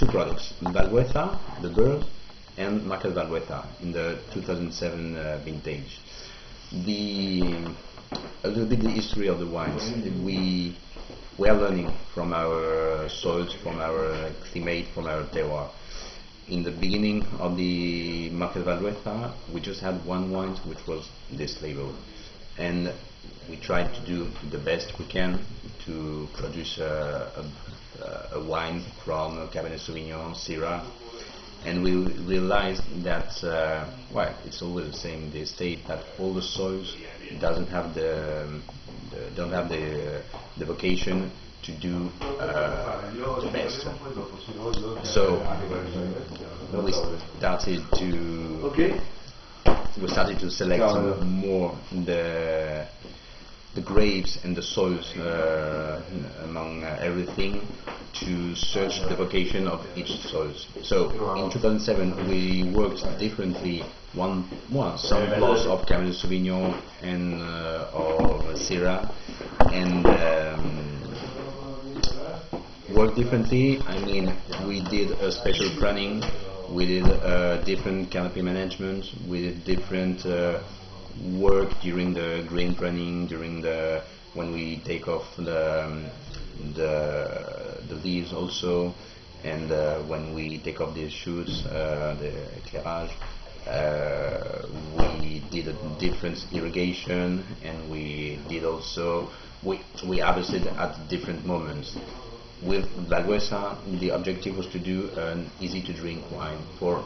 two products, Valdueza, the bird, and Marqués Valdueza in the 2007 vintage. A little bit the history of the wines. We are learning from our soils, from our climate, from our terroir. In the beginning of the Marqués Valdueza, we just had one wine, which was this label, and we tried to do the best we can to produce a wine from Cabernet Sauvignon, Syrah, and we realized that well, it's always the same. They state that all the soils don't have the vocation to do the best. So we started to select more the grapes and the soils among everything, to search the vocation of each soil. So in 2007 we worked differently. Some plots of Cabernet Sauvignon and of Syrah, and worked differently. I mean, we did a special pruning, we did different canopy management, we did different work during the grain pruning, when we take off the leaves also, and when we take off the shoots, the éclairage. We did a different irrigation, and we did also we harvested at different moments. With Valdueza, the objective was to do an easy to drink wine for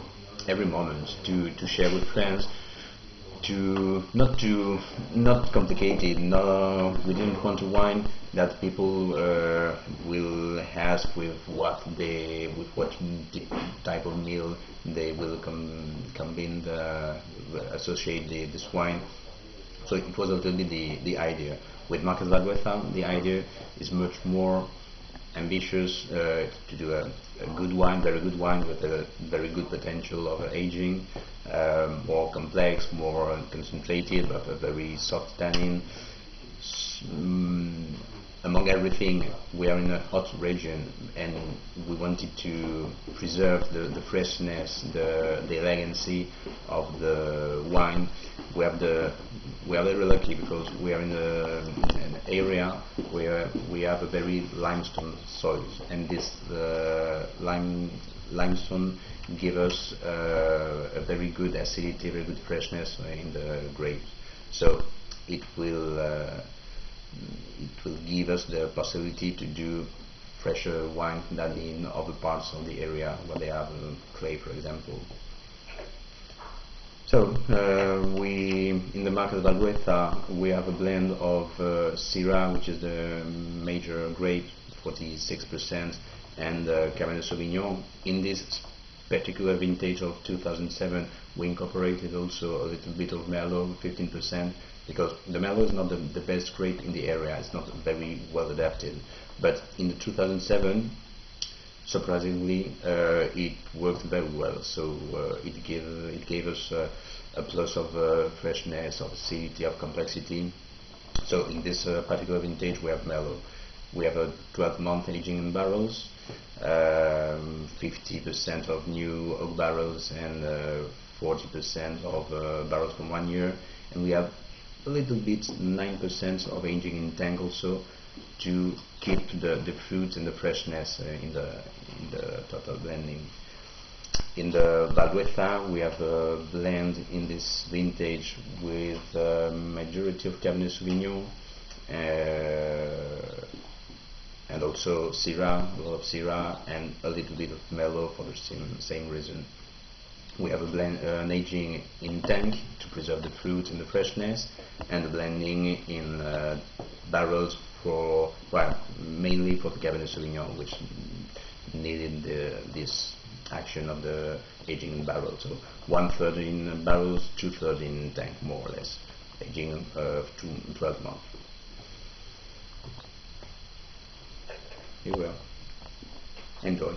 every moment, to share with friends, not complicated. No, we didn't want a wine that people will ask with what type of meal they will combine associate this wine. So it was a little bit the idea. With Marqués Valdueza, the idea is much more ambitious, to do a good wine, very good wine with a very good potential of aging, more complex, more concentrated, but a very soft tannin. Among everything, we are in a hot region, and we wanted to preserve the freshness, the elegancy of the wine. We are very lucky because we are in an area where we have a very limestone soils, and this limestone give us a very good acidity, very good freshness in the grapes. So it will give us the possibility to do fresher wine than in other parts of the area where they have clay, for example. So in the Marqués Valdueza we have a blend of Syrah, which is the major grape, 46%, and Cabernet Sauvignon. In this particular vintage of 2007 we incorporated also a little bit of Merlot, 15%, because the Merlot is not the best grape in the area. It's not very well adapted, but in the 2007, surprisingly, it worked very well. So it gave us a plus of freshness, of acidity, of complexity. So in this particular vintage we have Merlot. We have a 12-month aging in barrels, 50% of new oak barrels, and 40% of barrels from 1 year, and we have a little bit 9% of aging in tank also, to keep the fruit and the freshness in the total blending. In the Valdueza we have a blend in this vintage with a majority of Cabernet Sauvignon, and also Syrah, a lot of Syrah, and a little bit of Merlot for the same reason. We have a blend, an aging in tank to preserve the fruit and the freshness, and the blending in barrels for, well, mainly for the Cabernet Sauvignon, which needed this action of the aging in barrels. So 1/3 in barrels, 2/3 in tank, more or less, aging 12 months. Here we are. Enjoy.